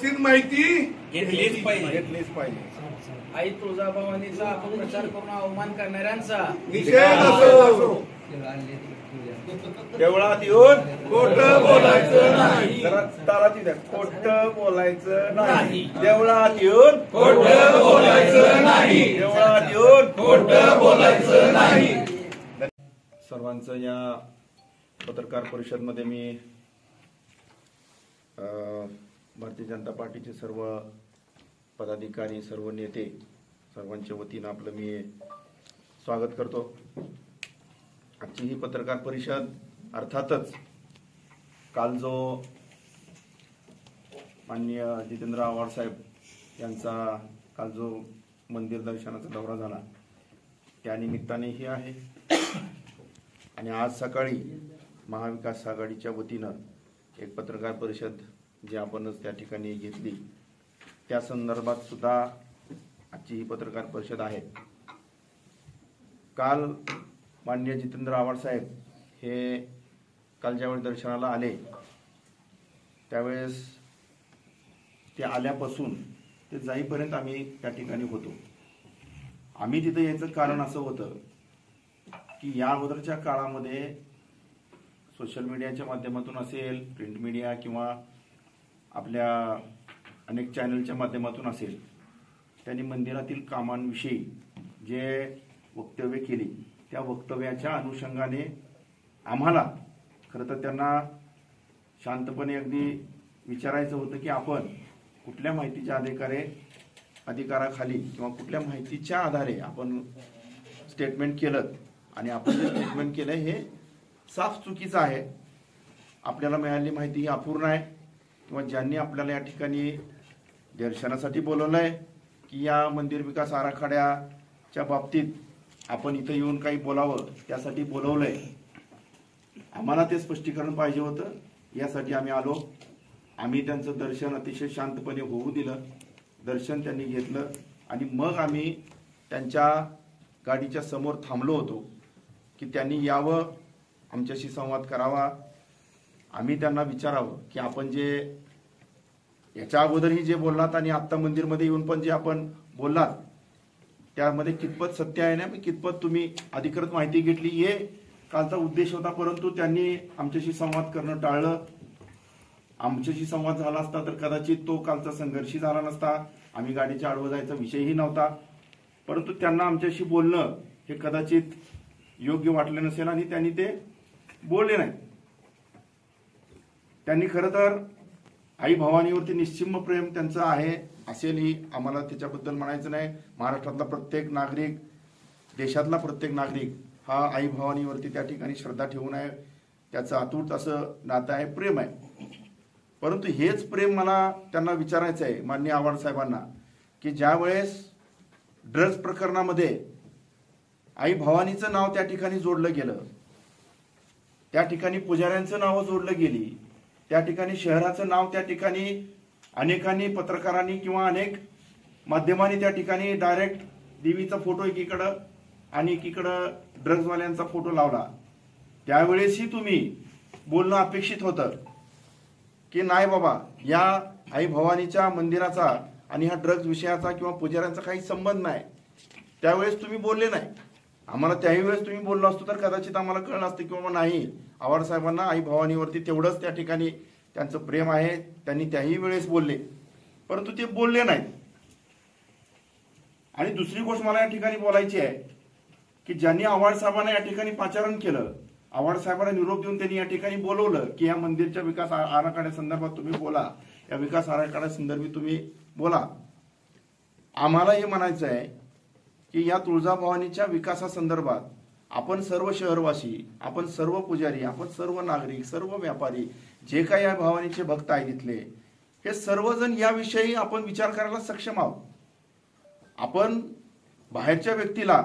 व्यवस्थित माहिती घेतलीच पाहिजे। आई तुळजाभवानीचा अपप्रचार करून अवमान करणाऱ्यांचा निषेध असो। देवळात येऊन खोटं बोलायचं नाही। जरा ताराती द्या, खोटं बोलायचं नाही। देवळात येऊन खोटं बोलायचं नाही। देवळात येऊन खोटं बोलायचं नाही। सर्वांचं या पत्रकार परिषद मध्ये मी भारतीय जनता पार्टीचे सर्व पदाधिकारी, सर्व नेते, सर्वांच्या वतीनं आपलं मी स्वागत करतो। आजची ही पत्रकार परिषद अर्थातच काल जो माननीय जितेंद्र आव्हाड साहेब यांचा काल जो मंदिर दर्शनाचा दौरा झाला त्या निमित्ताने ही आहे आणि आज सकाळी महाविकास आघाडीच्या वतीनं एक पत्रकार परिषद जी आपणच त्या ठिकाणी घेतली त्या संदर्भात सुद्धा आजची ही पत्रकार परिषद आहे। काल माननीय जितेंद्र आव्हाड साहेब हे काल ज्यावेळी दर्शनाला आले त्यावेळेस ते आल्यापासून ते जाईपर्यंत आम्ही त्या ठिकाणी होतो। आम्ही तिथे यायचं कारण असं होतं की या अगोदरच्या काळामध्ये सोशल मीडियाच्या माध्यमातून असेल, प्रिंट मीडिया किंवा आपल्या अनेक चॅनलच्या माध्यमातून असेल, त्यांनी मंदिरातील कामांविषयी जे वक्तव्य केली त्या वक्तव्याच्या अनुषंगाने आम्हाला खरं तर त्यांना शांतपणे अगदी विचारायचं होतं की आपण कुठल्या माहितीच्या अधिकाराखाली किंवा कुठल्या माहितीच्या आधारे आपण स्टेटमेंट केलं आणि आपण जे स्टेटमेंट केलं हे साफ चुकीचं आहे। आपल्याला मिळालेली माहिती ही अपूर्ण आहे किंवा ज्यांनी आपल्याला या ठिकाणी दर्शनासाठी बोलवलंय की या मंदिर विकास आराखड्याच्या बाबतीत आपण इथं येऊन काही बोलावं त्यासाठी बोलवलंय, आम्हाला ते स्पष्टीकरण पाहिजे होतं। यासाठी आम्ही आलो। आम्ही त्यांचं दर्शन अतिशय शांतपणे होऊ दिलं, दर्शन त्यांनी घेतलं आणि मग आम्ही त्यांच्या गाडीच्या समोर थांबलो होतो की त्यांनी यावं, आमच्याशी संवाद करावा, आम्ही त्यांना विचारावं की आपण जे याच्या अगोदरही जे बोललात आणि आत्ता मंदिरमध्ये येऊन पण जे आपण बोललात त्यामध्ये कितपत सत्य आहे ना, कितपत तुम्ही अधिकृत माहिती घेतली हे कालचा उद्देश होता। परंतु त्यांनी आमच्याशी संवाद करणं टाळलं। आमच्याशी संवाद झाला असता तर कदाचित तो कालचा संघर्षही झाला नसता, आम्ही गाडीच्या आडवं जायचा विषयही नव्हता। परंतु त्यांना आमच्याशी बोलणं हे कदाचित योग्य वाटलं नसेल आणि त्यांनी ते बोलले नाही। त्यांनी खरं तर आई भवानीवरती निश्चिम प्रेम त्यांचं आहे असेलही आम्हाला त्याच्याबद्दल म्हणायचं नाही। महाराष्ट्रातला प्रत्येक नागरिक, देशातला प्रत्येक नागरिक हा आई भवानीवरती त्या ठिकाणी श्रद्धा ठेवून आहे, त्याचं अतूट असं नातं आहे, प्रेम आहे। परंतु हेच प्रेम मला त्यांना विचारायचं आहे माननीय आव्हाड साहेबांना की ज्या वेळेस ड्रग्ज प्रकरणामध्ये आई भवानीचं नाव त्या ठिकाणी जोडलं गेलं, त्या ठिकाणी पुजाऱ्यांचं नाव जोडलं गेली, त्या ठिकाणी शहराचं नाव त्या ठिकाणी अनेकांनी, पत्रकारांनी किंवा अनेक माध्यमांनी त्या ठिकाणी डायरेक्ट देवीचा फोटो एकीकडं आणि एकीकडं ड्रग्जवाल्यांचा फोटो लावला, त्यावेळेसही तुम्ही बोलणं अपेक्षित होतं की नाही बाबा या आई भवानीच्या मंदिराचा आणि ह्या ड्रग्ज विषयाचा किंवा पुजाऱ्यांचा काही संबंध नाही। त्यावेळेस तुम्ही बोलले नाही। आम्हाला त्याही वेळेस तुम्ही बोललो असतो तर कदाचित आम्हाला कळलं असतं की बाबा नाही, आव्हाड साहेबांना आई भवानीवरती तेवढंच त्या ठिकाणी त्यांचं प्रेम आहे, त्यांनी त्याही वेळेस बोलले, परंतु ते बोलले नाहीत। आणि दुसरी गोष्ट मला या ठिकाणी बोलायची आहे की ज्यांनी आव्हाड साहेबांना या ठिकाणी पाचारण केलं, आव्हाड साहेबांना निरोप देऊन त्यांनी या ठिकाणी बोलवलं की या मंदिरच्या विकास आराखड्यासंदर्भात तुम्ही बोला, या विकास आराखड्यासंदर्भात तुम्ही बोला। आम्हाला हे म्हणायचं आहे की या तुळजाभवानीच्या विकासासंदर्भात आपण सर्व शहरवासी, आपण सर्व पुजारी, आपण सर्व नागरिक, सर्व व्यापारी, जे काही या भवानीचे भक्त आहेत इथले, हे सर्वजण याविषयी आपण विचार करायला सक्षम आहोत। आपण बाहेरच्या व्यक्तीला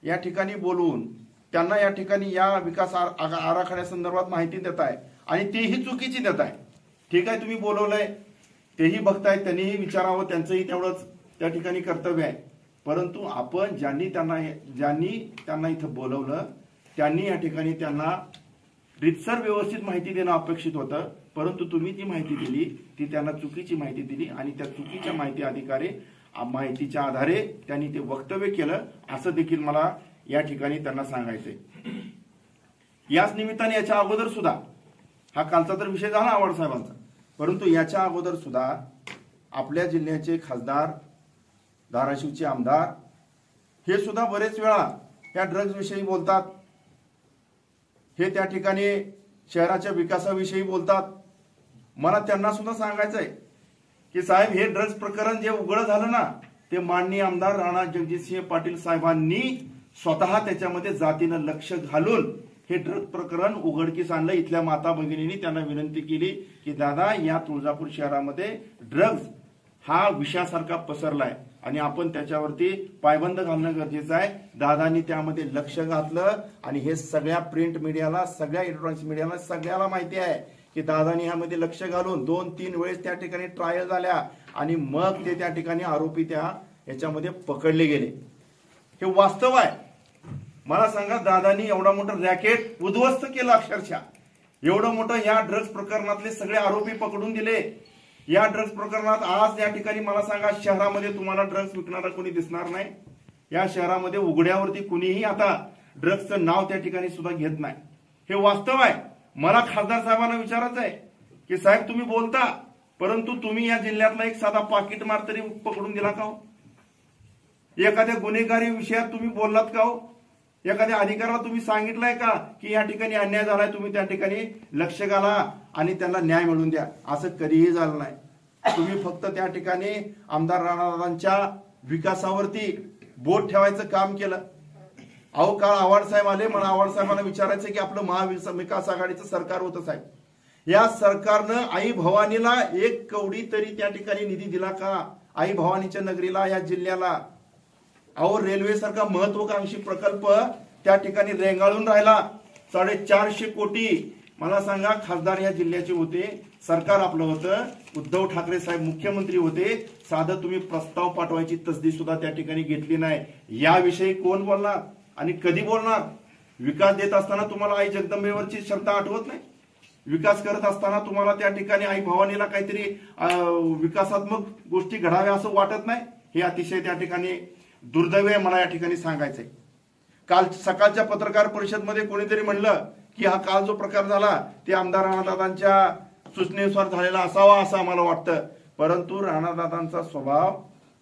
या ठिकाणी बोलवून त्यांना या ठिकाणी या विकास आराखड्यासंदर्भात माहिती देत आहे आणि तेही चुकीची देत आहे। ठीक आहे, तुम्ही बोलवलंय, तेही बघतायत, त्यांनीही विचारावं, त्यांचंही तेवढंच त्या ठिकाणी कर्तव्य आहे। परंतु आपण ज्यांनी त्यांना इथं बोलवलं त्यांनी या ठिकाणी त्यांना रितसर व्यवस्थित माहिती देणं अपेक्षित होतं। परंतु तुम्ही ती माहिती दिली ती त्यांना चुकीची माहिती दिली आणि त्या चुकीच्या माहितीच्या आधारे त्यांनी ते वक्तव्य केलं असं देखील मला या ठिकाणी त्यांना सांगायचंय। याच निमित्ताने याच्या अगोदर सुद्धा हा कालचा तर विषय झाला आव्हाड साहेबांचा, परंतु याच्या अगोदर सुद्धा आपल्या जिल्ह्याचे खासदार, धाराशिवचे आमदार हे सुद्धा बरेच वेळा या ड्रग्ज विषयी बोलतात, हे त्या ठिकाणी शहराच्या विकासाविषयी बोलतात। मला त्यांना सुद्धा सांगायचंय की साहेब, हे ड्रग्ज प्रकरण जे उघड झालं ना, ते माननीय आमदार राणा जगजितसिंह पाटील साहेबांनी स्वतः त्याच्यामध्ये जातीनं लक्ष घालून हे ड्रग्ज प्रकरण उघडकीस आणलं। इथल्या माता भगिनींनी त्यांना विनंती केली की दादा, या तुळजापूर शहरामध्ये ड्रग्ज हा विषासारखा पसरलाय आणि आपण त्याच्यावरती पायबंद घालणं गरजेचं आहे। दादांनी त्यामध्ये लक्ष घातलं आणि हे सगळ्या प्रिंट मीडियाला, सगळ्या इलेक्ट्रॉनिक्स मीडियाला, सगळ्याला माहिती आहे की दादांनी ह्यामध्ये लक्ष घालून 2-3 वेळेस त्या ठिकाणी ट्रायल झाल्या आणि मग ते त्या ठिकाणी आरोपी याच्यामध्ये पकडले गेले। हे वास्तव आहे। मला सांगा, दादांनी एवढा मोठा रॅकेट उद्ध्वस्त केलं, अक्षरशः एवढं मोठं या ड्रग्ज प्रकरणातले सगळे आरोपी पकडून दिले। या ड्रग्ज प्रकरणात आज या ठिकाणी मला सांगा, शहरामध्ये तुम्हाला ड्रग्ज विकणारा कोणी दिसणार नाही। या शहरामध्ये उघड्यावरती कुणीही आता ड्रग्जचं नाव त्या ठिकाणी सुद्धा घेत नाही। हे वास्तव आहे। मला खासदार साहेबांना विचारायचं आहे की साहेब, तुम्ही बोलता, परंतु तुम्ही या जिल्ह्यातला एक साधा पाकिट मार तरी पकडून दिला का हो? एखाद्या गुन्हेगारी विषयात तुम्ही बोललात का हो? एखाद्या अधिकाऱ्याला तुम्ही सांगितलंय का की या ठिकाणी अन्याय झालाय, तुम्ही त्या ठिकाणी लक्ष घाला आणि त्यांना न्याय मिळवून द्या? असं कधीही झालं नाही। तुम्ही फक्त त्या ठिकाणी आमदार राणादादांच्या विकासावरती बोट ठेवायचं काम केलं। अहो, काल आव्हाड साहेब आले, मला आव्हाड साहेबांना विचारायचं की आपलं महाविकास आघाडीचं सरकार होतं साहेब, या सरकारनं आई भवानीला 1 कवडी तरी त्या ठिकाणी निधी दिला का? आई भवानीच्या नगरीला, या जिल्ह्याला अहो रेल्वे सारखा महत्वाकांक्षी प्रकल्प त्या ठिकाणी रेंगाळून राहिला। 450 कोटी मला सांगा, खासदार या जिल्ह्याचे होते, सरकार आपलं होतं, उद्धव ठाकरे साहेब मुख्यमंत्री होते, साधं तुम्ही प्रस्ताव पाठवायची तसदी सुद्धा त्या ठिकाणी घेतली नाही। याविषयी कोण बोलणार आणि कधी बोलणार? विकास देत असताना तुम्हाला आई जगदंबेवरची श्रद्धा आठवत नाही? विकास करत असताना तुम्हाला त्या ठिकाणी आई भवानीला काहीतरी विकासात्मक गोष्टी घडाव्या असं वाटत नाही? हे अतिशय त्या ठिकाणी दुर्दैव आहे, मला या ठिकाणी सांगायचंय। काल सकाळच्या पत्रकार परिषदमध्ये कोणीतरी म्हणलं की हा काल जो प्रकार झाला ते आमदार राणादादांच्या सूचनेनुसार झालेला असावा असं आम्हाला वाटतं, परंतु राणादादांचा स्वभाव,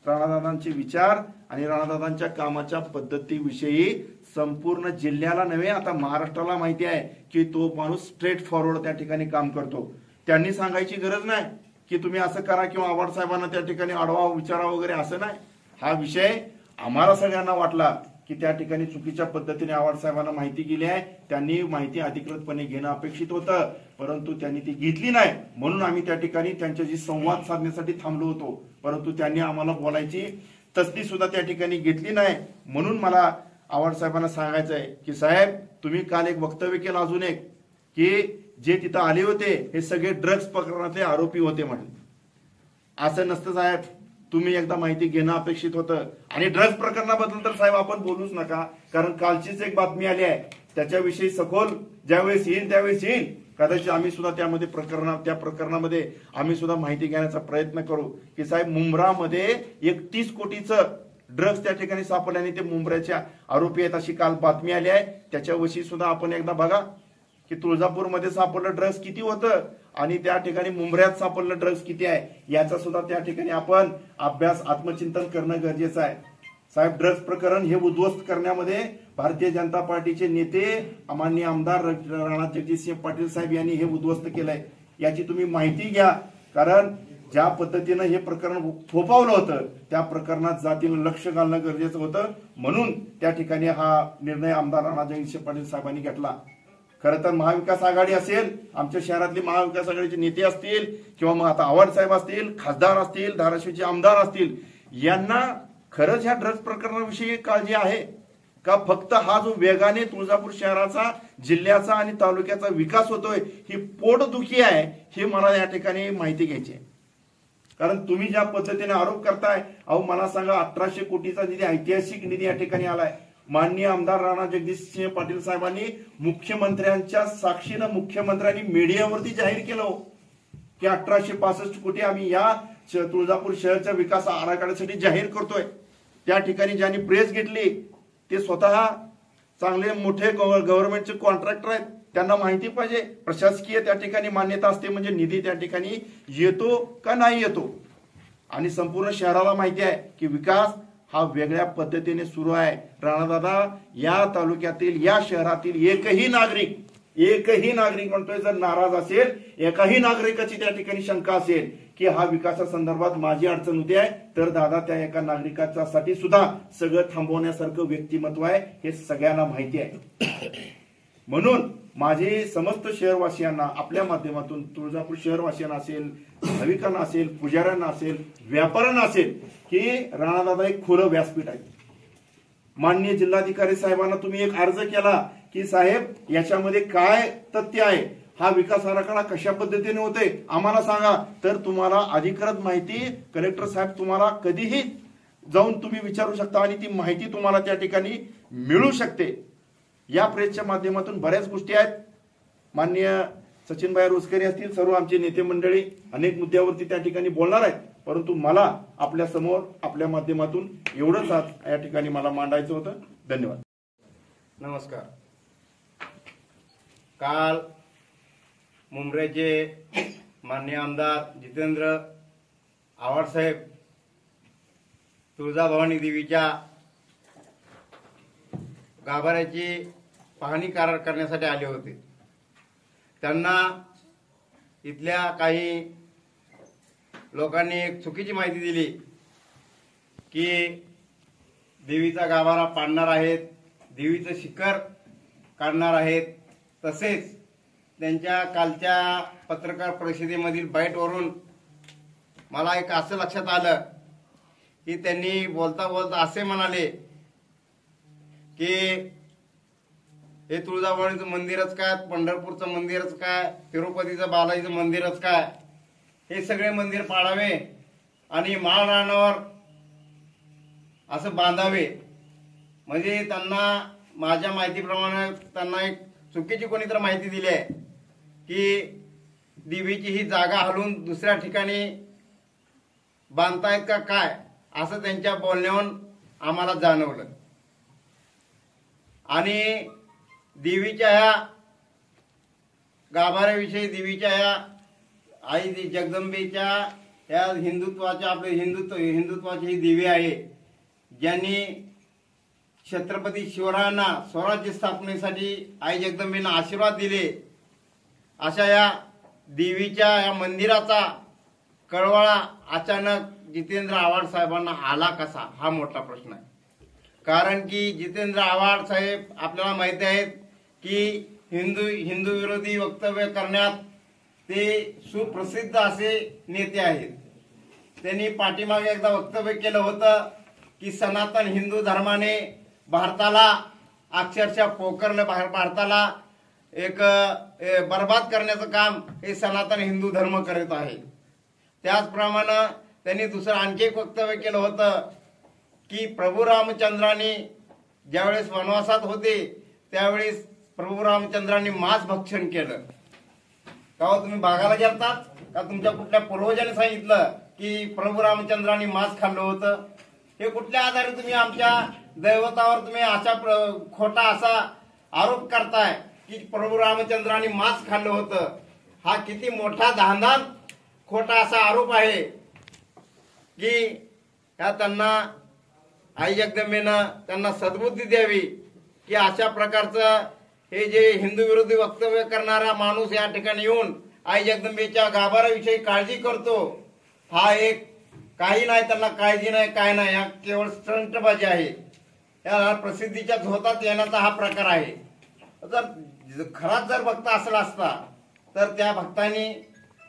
राणादादांचे विचार आणि राणादादांच्या कामाच्या पद्धतीविषयी संपूर्ण जिल्ह्याला नव्हे, आता महाराष्ट्राला माहिती आहे की तो माणूस स्ट्रेट फॉरवर्ड त्या ठिकाणी काम करतो। त्यांनी सांगायची गरज नाही की तुम्ही असं करा किंवा आव्हाड साहेबांना त्या ठिकाणी अडवा विचारा वगैरे, असं नाही। हा विषय आम्हाला सगळ्यांना वाटला की त्या ठिकाणी चुकीच्या पद्धतीने आव्हाड साहेबांना माहिती गेली आहे, त्यांनी माहिती अधिकृतपणे घेणं अपेक्षित होतं, परंतु त्यांनी ती घेतली नाही। म्हणून आम्ही त्या ठिकाणी त्यांच्याशी संवाद साधण्यासाठी थांबलो होतो, परंतु त्यांनी आम्हाला बोलायची तसदी सुद्धा त्या ठिकाणी घेतली नाही। म्हणून मला आव्हाड साहेबांना सांगायचं आहे की साहेब, तुम्ही काल एक वक्तव्य केलं, अजून एक, की जे तिथं आले होते हे सगळे ड्रग्ज प्रकरणातले आरोपी होते म्हटले। असं नसतं साहेब, तुम्ही एकदा माहिती घेणं अपेक्षित होतं। आणि ड्रग्ज प्रकरणाबद्दल तर साहेब आपण बोलूच नका, कारण कालचीच एक बातमी आली आहे, त्याच्याविषयी सखोल ज्यावेळेस येईल त्यावेळेस येईल, कदाचित आम्ही सुद्धा त्या प्रकरणामध्ये आम्ही सुद्धा माहिती घेण्याचा प्रयत्न करू की साहेब, मुंब्रामध्ये 31 कोटीचं ड्रग्ज त्या ठिकाणी सापडल्याने ते मुंब्र्याच्या आरोपी आहेत अशी काल बातमी आली आहे। त्याच्याविषयी सुद्धा आपण एकदा बघा की तुळजापूरमध्ये सापडलं ड्रग्ज किती होतं आणि त्या ठिकाणी मुंब्र्यात सापडलं ड्रग्ज किती आहे, याचा सुद्धा त्या ठिकाणी आपण अभ्यास, आत्मचिंतन करणं गरजेचं आहे। साहेब, ड्रग्ज प्रकरण हे उद्ध्वस्त करण्यामध्ये भारतीय जनता पार्टीचे नेते माननीय आमदार राणा जगजितसिंह पाटील साहेब यांनी हे उद्ध्वस्त केलंय, याची तुम्ही माहिती घ्या। कारण ज्या पद्धतीनं हे प्रकरण थोपावलं होतं त्या प्रकरणात जातीनं लक्ष घालणं गरजेचं होतं, म्हणून त्या ठिकाणी हा निर्णय आमदार राणा जगजितसिंह पाटील साहेबांनी घेतला। खरं तर महाविकास आघाडी असेल, आमच्या शहरातले महाविकास आघाडीचे नेते असतील किंवा मग आता आव्हाड साहेब असतील, खासदार असतील, धाराशिवचे आमदार असतील, यांना खरंच ह्या ड्रग्ज प्रकरणाविषयी काळजी आहे का? फक्त हा जो वेगाने तुळजापूर शहराचा, जिल्ह्याचा आणि तालुक्याचा विकास होतोय ही पोटदुखी आहे, हे मला या ठिकाणी माहिती घ्यायची आहे। कारण तुम्ही ज्या पद्धतीने आरोप करताय, अहो मला सांगा, 1800 कोटीचा निधी, ऐतिहासिक निधी या ठिकाणी आलाय। माननीय आमदार राणा जगजितसिंह पाटील साहेबांनी मुख्यमंत्र्यांच्या साक्षीनं मुख्यमंत्र्यांनी मीडियावरती जाहीर केलं की 1865 कोटी आम्ही या तुळजापूर शहराच्या विकास आराखड्यासाठी जाहीर करतोय। त्या ठिकाणी ज्यांनी प्रेस घेतली ते स्वतः चांगले मोठे गव्हर्नमेंटचे कॉन्ट्रॅक्टर आहेत, त्यांना माहिती पाहिजे प्रशासकीय त्या ठिकाणी मान्यता असते म्हणजे निधी त्या ठिकाणी येतो का नाही येतो। आणि संपूर्ण शहराला माहिती आहे की विकास हा वेगळ्या पद्धतीने सुरू आहे। राणादादा, या तालुक्यातील या शहरातील एकही नागरिक म्हणतोय जर नाराज असेल, एकाही नागरिकाची त्या ठिकाणी शंका असेल की हा विकासासंदर्भात माझी अडचण होते आहे, तर दादा त्या एका नागरिकासाठी सुद्धा सगळं थांबवण्यासारखं व्यक्तिमत्व आहे, हे सगळ्यांना माहिती आहे। म्हणून माझे समस्त शहरवासियांना आपल्या माध्यमातून तुळजापूर शहरवासियांना असेल, भाविकांना असेल, पुजाऱ्यांना असेल, व्यापाऱ्यांना असेल की राणादादा एक खुलं व्यासपीठ आहे। माननीय जिल्हाधिकारी साहेबांना तुम्ही एक अर्ज केला की साहेब याच्यामध्ये काय तथ्य आहे, हा विकास आराखडा कशा पद्धतीने होते आम्हाला सांगा, तर तुम्हाला अधिकृत माहिती कलेक्टर साहेब तुम्हाला कधीही जाऊन तुम्ही विचारू शकता आणि ती माहिती तुम्हाला त्या ठिकाणी मिळू शकते। या प्रेसच्या माध्यमातून बऱ्याच गोष्टी आहेत। माननीय सचिनभाई रोजकरी असतील, सर्व आमचे नेते मंडळी अनेक मुद्द्यावरती त्या ठिकाणी बोलणार आहेत, परंतु मला आपल्या समोर आपल्या माध्यमातून एवढंच आज या ठिकाणी मला मांडायचं होतं। धन्यवाद। नमस्कार। काल मुंब्र्याचे माननीय आमदार जितेंद्र आव्हाड साहेब तुळजाभवानी देवीच्या गाभाऱ्याची पाहणी करण्यासाठी आले होते। त्यांना इथल्या काही लोकांनी एक चुकीची माहिती दिली की देवीचा गाभारा पाडणार आहेत, देवीचं शिखर काढणार आहेत। तसेच त्यांच्या कालच्या पत्रकार परिषदेमधील बाईटवरून मला एक असं लक्षात आलं की त्यांनी बोलता बोलता असे म्हणाले की हे तुळजाभवानीचं मंदिरच काय, पंढरपूरचं मंदिरच काय, तिरुपतीचं बालाजीचं मंदिरच काय, हे सगळे मंदिर पाडावे आणि माळ रानावर असं बांधावे। म्हणजे त्यांना माझ्या माहितीप्रमाणे त्यांना एक चुकीची कोणीतरी माहिती दिली आहे की देवीची ही जागा हलवून दुसऱ्या ठिकाणी बांधतायत का काय, असं त्यांच्या बोलण्यावरून आम्हाला जाणवलं। आणि देवीच्या ह्या गाभाऱ्याविषयी, देवीच्या ह्या आई जगदंबेच्या ह्या हिंदुत्वाच्या आपले हिंदुत्वाची ही देवी आहे, ज्यांनी छत्रपती शिवरायांना स्वराज्य स्थापनेसाठी आई जगदंबेनं आशीर्वाद दिले, अशा या देवीच्या या मंदिराचा कळवळा अचानक जितेंद्र आव्हाड साहेबांना आला कसा, हा मोठा प्रश्न आहे। कारण की जितेंद्र आव्हाड साहेब आपल्याला माहिती आहेत की हिंदू विरोधी वक्तव्य करण्यात ते सुप्रसिद्ध असे नेते आहेत। त्यांनी पाठीमागे एकदा वक्तव्य केलं होतं की सनातन हिंदू धर्माने भारताला अक्षरशः पोखरलं, भारताला एक बर्बाद करण्याचं काम हे सनातन हिंदू धर्म करत आहे। त्याचप्रमाणे त्यांनी दुसरं आणखी एक वक्तव्य केलं होतं की प्रभू रामचंद्रांनी ज्यावेळेस वनवासात होते त्यावेळेस प्रभू रामचंद्रांनी मांस भक्षण केलं। का तुम्ही भागाला गेलतात का तुमच्या कुठल्या पूर्वजांनी सांगितलं की प्रभू रामचंद्रांनी मांस खाल्लं होतं? हे कुठल्या आधारे तुम्ही आमच्या दैवतावर तुम्ही असा खोटा असा आरोप करताय की प्रभू रामचंद्रांनी मांस खाल्लं होतं? हा किती मोठा धांदल खोटा असा आरोप आहे की या त्यांना आई जगदंबेनं त्यांना सद्बुद्धी द्यावी की अशा प्रकारचं हे जे हिंदू विरोधी वक्तव्य करणारा माणूस या ठिकाणी येऊन आई जगदंबेच्या गाभाऱ्याविषयी काळजी करतो, हा एक काही नाही, त्यांना काळजी नाही काय नाही, हा केवळ स्टंटबाजी आहे। या प्रसिद्धीच्या झोतात येण्याचा हा प्रकार आहे। जर खराच जर भक्त असला असता तर त्या भक्तांनी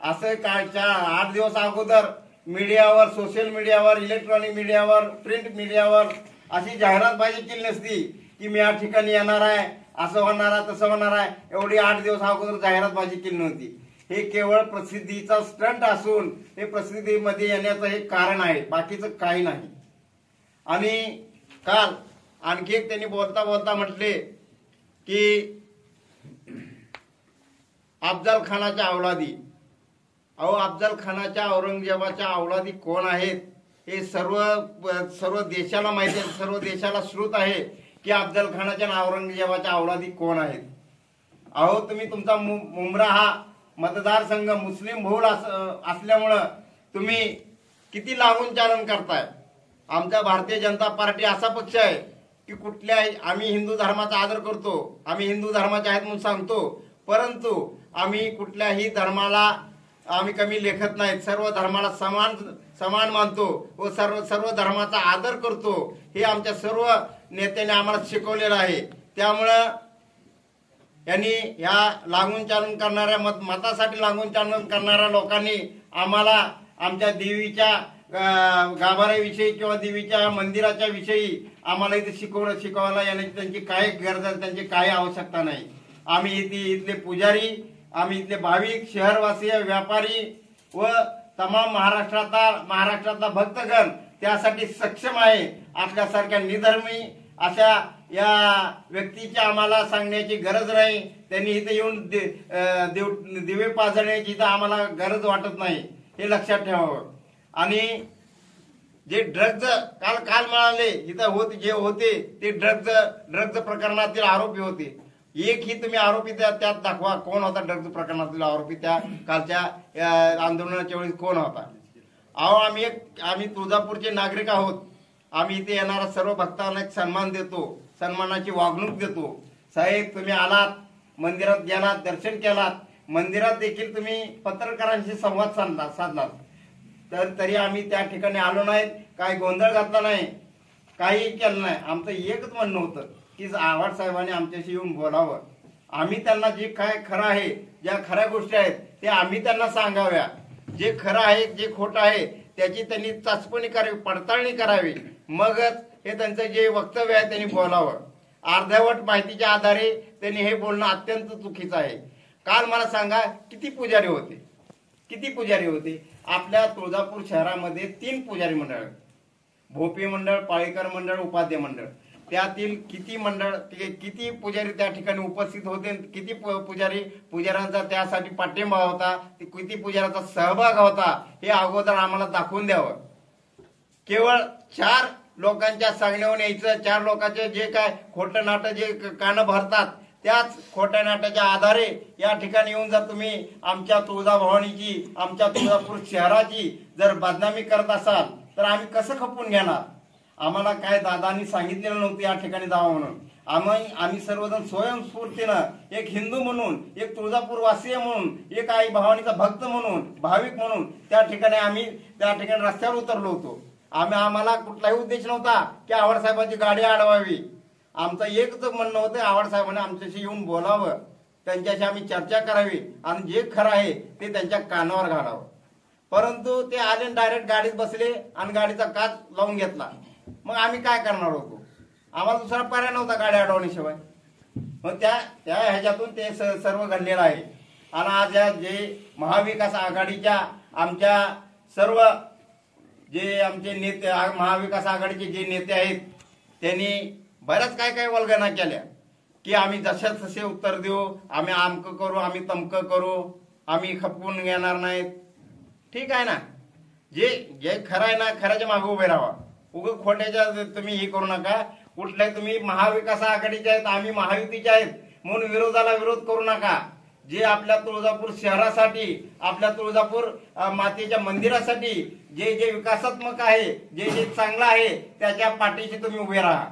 असं कालच्या 8 दिवस अगोदर मीडियावर, सोशल मीडियावर, इलेक्ट्रॉनिक मीडियावर, प्रिंट मीडियावर अशी जाहिरात बाजी केली नसती की मी या ठिकाणी येणार आहे, असं होणार आहे, तसं होणार आहे। एवढी 8 दिवस अगोदर जाहिरातबाजी केली नव्हती। हे केवळ प्रसिद्धीचा स्टंट असून हे प्रसिद्धीमध्ये येण्याचं हे कारण आहे, बाकीचं काही नाही। आणि काल आणखी एक त्यांनी बोलता बोलता म्हटले की अफजल खानाच्या अवलादी, अहो अफजल खानाच्या औरंगजेबाच्या अवलादी कोण आहेत हे सर्व देशाला माहिती आहे, सर्व देशाला श्रुत आहे की अफजल खानाच्या आणि औरंगजेबाच्या अवलादी कोण आहेत. अहो तुम्ही तुमचा मुंब्रा हा मतदारसंघ मुस्लिम बहुल असल्यामुळं तुम्ही किती लागून चालन करताय. आमचा भारतीय जनता पार्टी असा पक्ष आहे की कुठल्याही, आम्ही हिंदू धर्माचा आदर करतो, आम्ही हिंदू धर्माचे आहेत म्हणून सांगतो, परंतु आम्ही कुठल्याही धर्माला आम्ही कमी लेखत नाहीत. सर्व धर्माला समान मानतो व सर्व धर्माचा आदर करतो. हे आमच्या सर्व नेत्यांनी आम्हाला शिकवलेलं आहे. त्यामुळं यांनी ह्या लागून चालन करणाऱ्या मतासाठी लागून चालन करणाऱ्या लोकांनी आम्हाला आमच्या देवीच्या गाभाऱ्याविषयी किंवा देवीच्या मंदिराच्या विषयी आम्हाला इथे शिकवायला येण्याची त्यांची काही गरज आहे, त्यांची काही आवश्यकता नाही. आम्ही इथले पुजारी, आम्ही इथले भाविक, शहरवासी, व्यापारी व तमाम महाराष्ट्रातला भक्तगण त्यासाठी सक्षम आहे. आपल्यासारख्या निधर्मी अशा या व्यक्तीच्या आम्हाला सांगण्याची गरज नाही. त्यांनी इथे येऊन दिवे पाजण्याची इथं आम्हाला गरज वाटत नाही, हे लक्षात ठेवावं. आणि जे ड्रग्ज काल मिळाले इथं जे होते ते ड्रग्ज प्रकरणातील आरोपी होते. एकही तुम्ही आरोपी त्यात दाखवा, कोण होता ड्रग्ज प्रकरणातील आरोपी, त्या कालच्या आंदोलनाच्या वेळी कोण होता. अहो आम्ही तुळजापूरचे नागरिक आहोत. आम्ही इथे येणारा सर्व भक्तांना एक सन्मान देतो, सन्मानाची वागणूक देतो. साहेब तुम्ही आलात, मंदिरात गेलात, दर्शन केलात, मंदिरात देखील तुम्ही पत्रकारांशी संवाद साधलात, तर तरी आम्ही त्या ठिकाणी आलो नाहीत, काही गोंधळ घातला नाही, काही केलं नाही. आमचं एकच म्हणणं होतं की आव्हाड साहेबांनी आमच्याशी येऊन बोलावं. आम्ही त्यांना जे काय खरं आहे, ज्या खऱ्या गोष्टी आहेत ते आम्ही त्यांना सांगाव्या. जे खरं आहे, जे खोटं आहे त्याची त्यांनी चाचपणी करावी, पडताळणी करावी, मगच हे त्यांचं जे वक्तव्य आहे त्यांनी बोलावं. अर्धवट माहितीच्या आधारे त्यांनी हे बोलणं अत्यंत चुकीचं आहे. काल मला सांगा किती पुजारी होते आपल्या तुळजापूर शहरामध्ये? 3 पुजारी मंडळ, भोपी मंडळ, पाळीकर मंडळ, उपाध्ये मंडळ. त्यातील किती पुजारी त्या ठिकाणी उपस्थित होते, किती पुजाऱ्यांचा त्यासाठी पाठिंबा होता, किती पुजाऱ्यांचा सहभाग होता, हे अगोदर आम्हाला दाखवून द्यावं. केवळ 4 लोकांच्या सांगण्यावर यायचं, 4 लोकांचे जे काय खोटं नाटं जे कानं भरतात त्याच खोट्या नाट्याच्या आधारे या ठिकाणी येऊन जर तुम्ही आमच्या तुळजाभवानीची, आमच्या तुळजापूर शहराची जर बदनामी करत असाल तर आम्ही कसं खपून घेणार? आम्हाला काय दादांनी सांगितलेलं नव्हतं या ठिकाणी जावं म्हणून. आम्ही सर्वजण स्वयंस्फूर्तीनं एक हिंदू म्हणून, एक तुळजापूरवासीय म्हणून, एक आई भवानीचा भक्त म्हणून, भाविक म्हणून त्या ठिकाणी रस्त्यावर उतरलो होतो. आम्हाला कुठलाही उद्देश नव्हता की आव्हाड साहेबांची गाडी अडवावी. आमचं एकच म्हणणं होतं, आव्हाड साहेबांनी आमच्याशी येऊन बोलावं, त्यांच्याशी आम्ही चर्चा करावी आणि जे खरं आहे ते त्यांच्या कानावर घालावं. परंतु ते आले, डायरेक्ट गाडीत बसले आणि गाडीचा काच लावून घेतला. मग आम्ही काय करणार होतो? आम्हाला दुसरा पर्याय नव्हता गाडी अडवण्याशिवाय. मग त्या ह्याच्यातून ते सर्व घडलेलं आहे. आणि आज जे महाविकास आघाडीच्या आमच्या सर्व जे आमचे नेते, महाविकास आघाडीचे जे नेते आहेत त्यांनी बऱ्याच काय वल्गना केल्या की आम्ही जशाच तसे उत्तर देऊ, आम्ही आमकं करू, आम्ही तमकं करू, आम्ही खपवून घेणार नाहीत. ठीक आहे ना, जे खरं आहे ना खऱ्याच्या मागे उभे राहा. उगं खोट्याच्या तुम्ही हे करू नका. कुठल्याही तुम्ही महाविकास आघाडीचे आहेत, आम्ही महायुतीचे आहेत म्हणून विरोधाला विरोध करू नका. जे आपल्या तुळजापूर शहरासाठी, आपल्या तुळजापूर मातेच्या मंदिरासाठी जे विकासात्मक आहे, जे चांगलं आहे त्याच्या पाठीशी तुम्ही उभे राहा.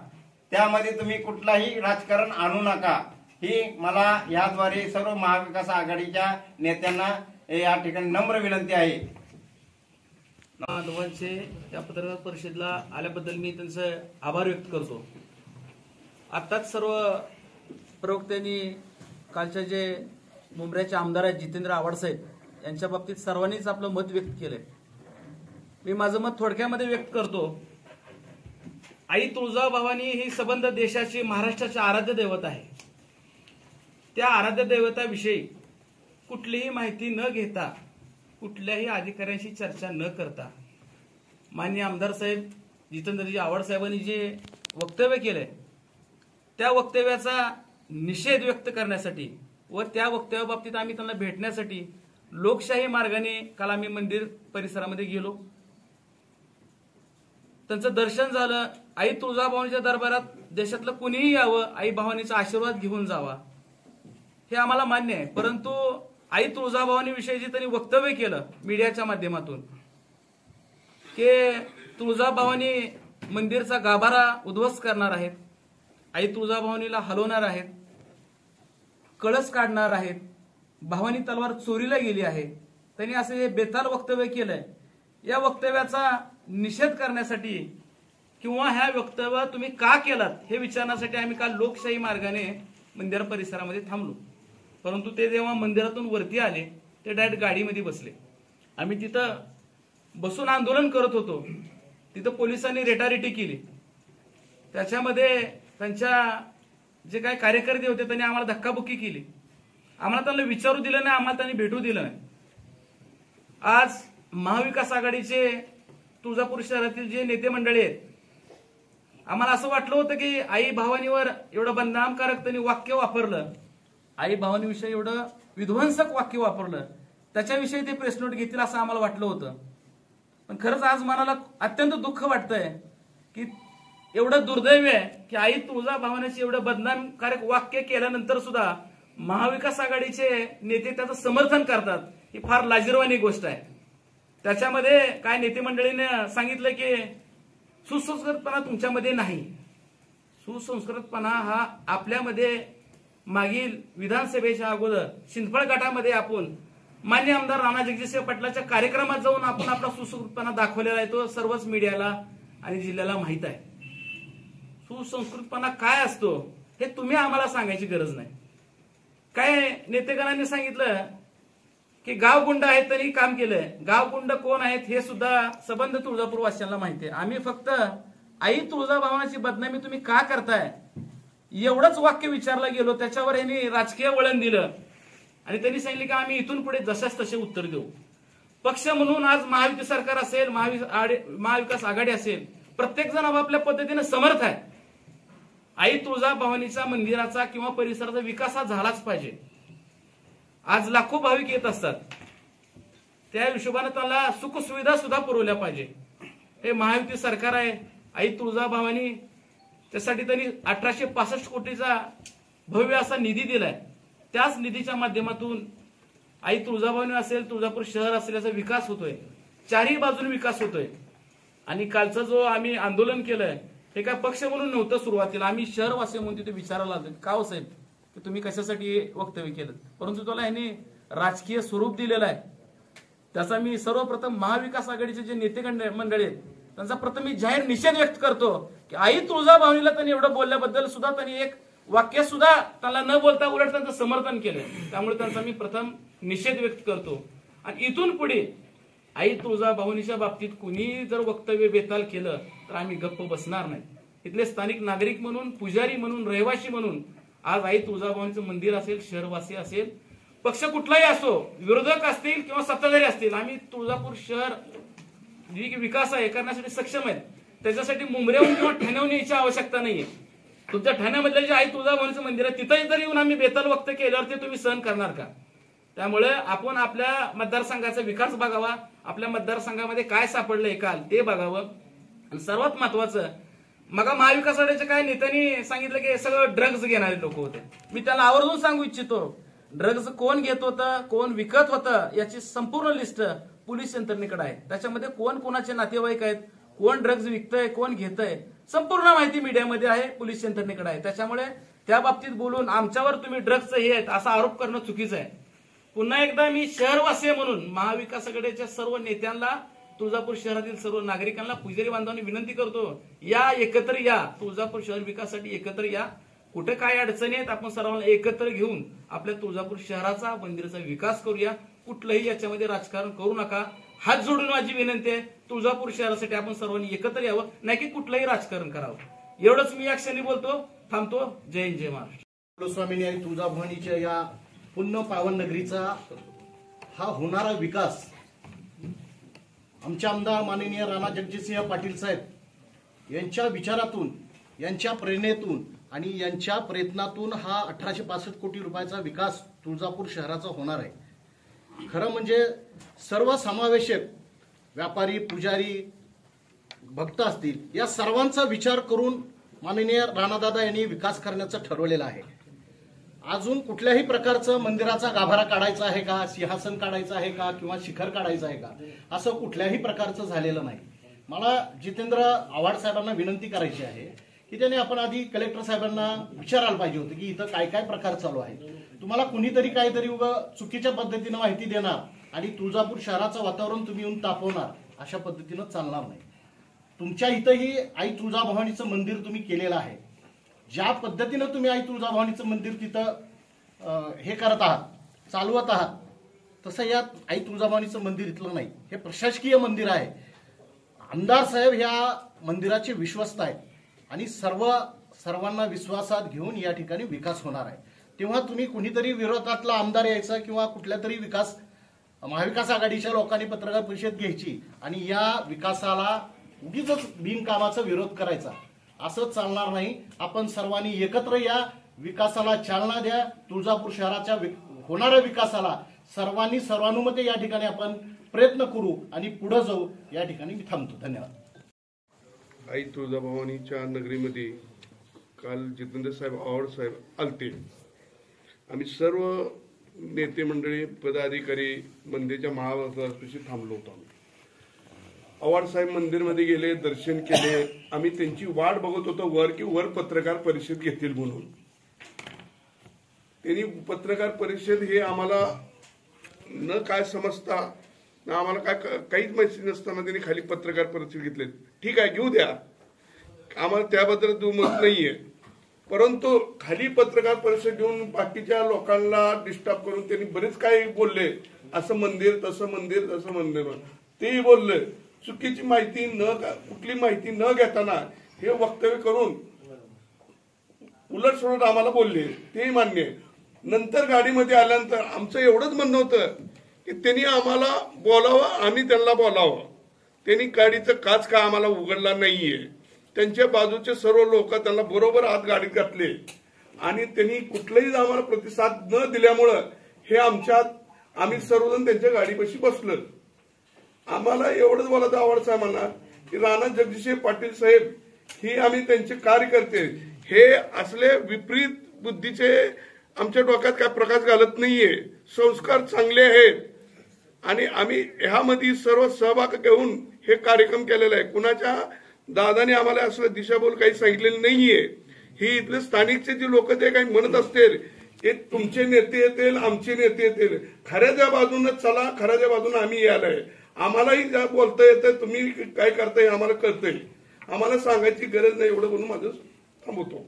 त्यामध्ये तुम्ही कुठलाही राजकारण आणू नका. ही मला याद्वारे सर्व महाविकास आघाडीच्या नेत्यांना या ठिकाणी नम्र विनंती आहे. दोघांचे त्या पत्रकार परिषदेला आल्याबद्दल मी त्यांचं आभार व्यक्त करतो. आत्ताच सर्व प्रवक्त्यांनी कालच्या जे मुंब्र्याचे आमदार आहेत जितेंद्र आव्हाड साहेब यांच्या बाबतीत सर्वांनीच आपलं मत व्यक्त केलंय. मी माझं मत थोडक्यामध्ये व्यक्त करतो. आई तुळजाभवानी ही संबंध देशाची, महाराष्ट्राची आराध्य दैवत आहे. त्या आराध्य दैवताविषयी कुठलीही माहिती न घेता, कुठल्याही अधिकाऱ्यांशी चर्चा न करता माननीय आमदार साहेब जितेंद्रजी आव्हाड साहेबांनी जे वक्तव्य केलंय त्या वक्तव्याचा निषेध व्यक्त करण्यासाठी व त्या वक्तव्याबाबतीत आम्ही त्यांना भेटण्यासाठी लोकशाही मार्गाने काल आम्ही मंदिर परिसरामध्ये गेलो, त्यांचं दर्शन झालं. आई तुळजाभवानीच्या दरबारात देशातलं कुणीही यावं, आई भवानीचा आशीर्वाद घेऊन जावा हे आम्हाला मान्य आहे. परंतु आई तुळजाभवानी जे त्यांनी वक्तव्य केलं मीडियाच्या माध्यमातून की तुळजाभवानी मंदिरचा गाभारा उद्ध्वस्त करणार आहेत, आई तुळजाभवानीला हलवणार आहेत, कळस काढणार आहेत, भवानी तलवार चोरीला गेली आहे, त्यांनी असं हे बेताल वक्तव्य केलंय. या वक्तव्याचा निषेध करण्यासाठी किंवा ह्या वक्तव्य तुम्ही का केलात हे विचारण्यासाठी आम्ही काल लोकशाही मार्गाने मंदिर परिसरामध्ये थांबलो. परंतु ते जेव्हा मंदिरातून वरती आले ते डायरेक्ट गाडीमध्ये बसले. आम्ही तिथं बसून आंदोलन करत होतो, तिथं पोलिसांनी रेटारेटी केली. त्याच्यामध्ये त्यांच्या जे काही कार्यकर्ते होते त्यांनी आम्हाला धक्काबुक्की केली. आम्हाला त्यांना विचारू दिलं नाही, आम्हाला त्यांनी भेटू दिलं नाही. आज महाविकास आघाडीचे तुळजापूर शहरातील जे नेते मंडळी आहेत, आम्हाला असं वाटलं होतं की आई भवानीवर एवढं बदनामकारक त्यांनी वाक्य वापरलं, आई भवानीविषयी एवढं विध्वंसक वाक्य वापरलं, त्याच्याविषयी ते प्रेस नोट घेतील असं आम्हाला वाटलं होतं. पण खरंच आज मनाला अत्यंत दुःख वाटतंय की एवढं दुर्दैव आहे की आई तुळजाभवानीची एवढं बदनामकारक वाक्य केल्यानंतर सुद्धा महाविकास आघाडीचे नेते त्याचं समर्थन करतात. ही फार लाजिरवाणी गोष्ट आहे. त्याच्यामध्ये काय नेते मंडळीने सांगितलं की सुसंस्कृतपणा तुमच्यामध्ये नाही. सुसंस्कृतपणा हा आपल्यामध्ये मागील विधानसभेच्या अगोदर सिंदफळ गटामध्ये आपण मान्य आमदार राणा जगजितसिंह पाटलाच्या कार्यक्रमात जाऊन आपण आपला सुसंस्कृतपणा दाखवलेला आहे. तो सर्वच मीडियाला आणि जिल्ह्याला माहित आहे. सुसंस्कृतपणा काय असतो हे तुम्ही आम्हाला सांगायची गरज नाही. काय नेतेगणांनी सांगितलं की गावगुंड आहेत त्यांनी काम केलंय. गावगुंड कोण आहेत हे सुद्धा सबंध तुळजापूर वासियांना माहिती आहे. आम्ही फक्त आई तुळजाभवानीची बदनामी तुम्ही का करताय एवढंच वाक्य विचारलं गेलो. त्याच्यावर यांनी राजकीय वळण दिलं आणि त्यांनी सांगितले की आम्ही इथून पुढे जशाच तसे उत्तर देऊ. पक्ष म्हणून आज महायुती सरकार असेल, महाविकास आघाडी असेल, प्रत्येक जण आपापल्या पद्धतीने समर्थ आहे. आई तुळजाभवानीच्या मंदिराचा किंवा परिसराचा विकास हा झालाच पाहिजे. आज लाखो भाविक येत असतात, त्या हिशोबाने त्याला सुखसुविधा सुद्धा पुरवल्या पाहिजे. हे महायुती सरकार आहे. आई तुळजाभवानी त्यासाठी त्यांनी 1865 कोटीचा भव्य असा निधी दिलाय. त्याच निधीच्या माध्यमातून आई तुळजाभवानी असेल, तुळजापूर शहर असेल याचा विकास होतोय. चारही बाजूने विकास होतोय. आणि कालचा जो आम्ही आंदोलन केलंय हे काय पक्ष म्हणून नव्हतं सुरुवातीला. आम्ही शहरवासी म्हणून तिथे विचारायला आलो का हो साहेब की तुम्ही कशासाठी वक्तव्य केलं, परंतु त्याला यांनी राजकीय स्वरूप दिलेलं आहे. त्याचा मी सर्वप्रथम महाविकास आघाडीचे जे नेते मंडळी आहेत त्यांचा प्रथम मी जाहीर निषेध व्यक्त करतो की आई तुळजाभवानीला त्यांनी एवढं बोलल्याबद्दल सुद्धा त्यांनी एक वाक्य सुद्धा त्याला न बोलता उलट त्यांचं समर्थन केलं. त्यामुळे त्यांचा मी प्रथम निषेध व्यक्त करतो. आणि इथून पुढे आई तुळजाभवानीच्या बाबतीत कुणी जर वक्तव्य बेताल केलं तर आम्ही गप्प बसणार नाही. इथले स्थानिक नागरिक म्हणून, पुजारी म्हणून, रहिवासी म्हणून आज आई तुळजाभवानीचं मंदिर असेल, शहरवासी असेल, पक्ष कुठलाही असो, विरोधक असतील किंवा सत्ताधारी असतील, आम्ही तुळजापूर शहर जी विकास आहे करण्यासाठी सक्षम आहेत. त्याच्यासाठी मुंबईहून किंवा ठाण्याहून यायची आवश्यकता नाहीये. तुमच्या ठाण्यामधलं जे आई तुळजाभवानीचं मंदिर आहे तिथंही जर येऊन आम्ही बेताल वक्त केल्यावर ते तुम्ही सहन करणार का? त्यामुळे आपण आपल्या मतदारसंघाचा विकास बघावा, आपल्या मतदारसंघामध्ये काय सापडलंय काल ते बघावं. आणि सर्वात महत्वाचं, मग महाविकास आघाडीच्या काय नेत्यांनी सांगितलं की सगळं ड्रग्ज घेणारे लोक होते. मी त्याला आवर्जून सांगू इच्छितो, ड्रग्ज कोण घेत होतं, कोण विकत होतं याची संपूर्ण लिस्ट पोलीस यंत्रणेकडे आहे. त्याच्यामध्ये कोण कोणाचे नातेवाईक आहेत, कोण ड्रग्ज विकतय, कोण घेतय, संपूर्ण माहिती मीडियामध्ये आहे, पोलीस यंत्रणेकडे आहे. त्याच्यामुळे त्या बाबतीत बोलून आमच्यावर तुम्ही ड्रग्जचं हे आहेत असा आरोप करणं चुकीचं आहे. पुन्हा एकदा मी शहरवासी म्हणून महाविकास आघाडीच्या सर्व नेत्यांना, तुळजापूर शहरातील सर्व नागरिकांना, पुजारी बांधवांनी विनंती करतो, या एकत्र या, तुळजापूर शहर विकासासाठी एकत्र या. कुठे काय अडचणी आहेत आपण सर्वांना एकत्र घेऊन आपल्या तुळजापूर शहराचा, मंदिराचा विकास करूया. कुठलंही याच्यामध्ये राजकारण करू नका. हात जोडून माझी विनंती आहे, तुळजापूर शहरासाठी आपण सर्वांनी एकत्र यावं, नाही की कुठलंही राजकारण करावं. एवढंच मी या क्षणी बोलतो, थांबतो. जय हिंद, जय महाराष्ट्र. स्वामींनी आणि तुळजाभवानीच्या या पुण्य पावन नगरीचा हा होणारा विकास आमचे आमदार माननीय राणा जगजितसिंह पाटील साहेब यांच्या विचारातून, यांच्या प्रेरणेतून आणि यांच्या प्रयत्नातून हा 1865 कोटी रुपयाचा विकास तुळजापूर शहराचा होणार आहे. खरं म्हणजे सर्वसमावेशक व्यापारी, पुजारी, भक्त असतील, या सर्वांचा विचार करून माननीय राणादादा यांनी विकास करण्याचं ठरवलेलं आहे. अजून कुठल्याही प्रकारचं मंदिराचा गाभारा काढायचा आहे का, सिंहासन काढायचं आहे का, किंवा शिखर काढायचं आहे का, असं कुठल्याही प्रकारचं झालेलं नाही. मला जितेंद्र आव्हाड साहेबांना विनंती करायची आहे की त्यांनी आपण आधी कलेक्टर साहेबांना विचारायला पाहिजे होतं की इथं काय काय प्रकार चालू आहे. तुम्हाला कुणीतरी काहीतरी चुकीच्या पद्धतीनं माहिती देणार आणि तुळजापूर शहराचं वातावरण तुम्ही येऊन तापवणार, अशा पद्धतीनं चालणार नाही. तुमच्या इथंही आई तुळजाभवानीचं मंदिर तुम्ही केलेलं आहे. ज्या पद्धतीनं तुम्ही आई तुळजाभवानीचं मंदिर तिथं हे करत आहात, चालवत आहात, तसं या आई तुळजाभवानीचं मंदिर इथलं नाही. हे प्रशासकीय मंदिर आहे. आमदार साहेब ह्या मंदिराचे विश्वस्त आहेत आणि सर्वांना विश्वासात घेऊन या ठिकाणी विकास होणार आहे. तेव्हा तुम्ही कुणीतरी विरोधातला आमदार यायचा किंवा कुठल्या तरी महाविकास आघाडीच्या लोकांनी पत्रकार परिषद घ्यायची आणि या विकासाला उगीच बिनकामाचा विरोध करायचा, असं चालणार नाही. आपण सर्वांनी एकत्र या विकासाला चालना द्या. तुळजापूर शहराच्या होणाऱ्या विकासाला सर्वांनी सर्वानुमते या ठिकाणी आपण प्रयत्न करू आणि पुढे जाऊ. या ठिकाणी मी थांबतो. धन्यवाद. आई तुळजाभवानीच्या नगरीमध्ये काल जितेंद्र साहेब आव्हाड साहेब आलते. आम्ही सर्व नेते मंडळी, पदाधिकारी मंदिराच्या महाप्रसादापाशी थांबलो होतो. आव्हाड साहेब मंदिरमध्ये गेले, दर्शन केले. आम्ही त्यांची वाट बघत होतो वर पत्रकार परिषद घेतील म्हणून. त्यांनी पत्रकार परिषद हे आम्हाला न काय समजता, ना आम्हाला काहीच माहिती नसताना त्यांनी खाली पत्रकार परिषद घेतले. ठीक आहे, घेऊ द्या, आम्हाला त्याबद्दल दुमत नाहीये. परंतु खाली पत्रकार परिषद घेऊन बाकीच्या लोकांना डिस्टर्ब करून त्यांनी बरेच काही बोलले. असं मंदिर, तसं मंदिर, तसं मंदिर, तेही बोलले. चुकीची माहिती कुठली माहिती न घेताना हे वक्तव्य करून उलट आम्हाला बोलले, तेही मान्य आहे. नंतर गाडीमध्ये आल्यानंतर आमचं एवढंच म्हणणं होतं की त्यांनी आम्हाला बोलावं, आम्ही त्यांना बोलावं. त्यांनी गाडीचं काच का आम्हाला उघडला नाहीये. त्यांच्या बाजूचे सर्व लोक त्यांना बरोबर आत गाडीत घातले आणि त्यांनी कुठलाही आम्हाला प्रतिसाद न दिल्यामुळं हे आम्ही सर्वजण त्यांच्या गाडीपाशी बसलो. आम्हाला एवढंच बोलायचं आव्हाड साहेबांना की राणा जगजितसिंह पाटील साहेब ही आम्ही त्यांचे कार्यकर्ते, हे असले विपरीत बुद्धीचे आमच्या डोक्यात काय प्रकाश घालत नाहीये. संस्कार चांगले आहेत आणि आम्ही ह्यामध्ये सर्व सहभाग घेऊन हे कार्यक्रम केलेला आहे. कुणाच्या दादाने आम्हाला असं दिशाभूल काही सांगितलेलं नाहीये. ही इथले स्थानिकचे जे लोक जे काही म्हणत असतील, हे तुमचे नेते येतील, आमचे नेते येतील, खऱ्याच्या बाजूनच चला, खऱ्याच्या बाजूने आम्ही यायलाय. आम्हालाही बोलता येतं, तुम्ही काय करताय आम्हाला कळतंय, आम्हाला सांगायची गरज नाही. एवढं म्हणून माझं थांबवतो.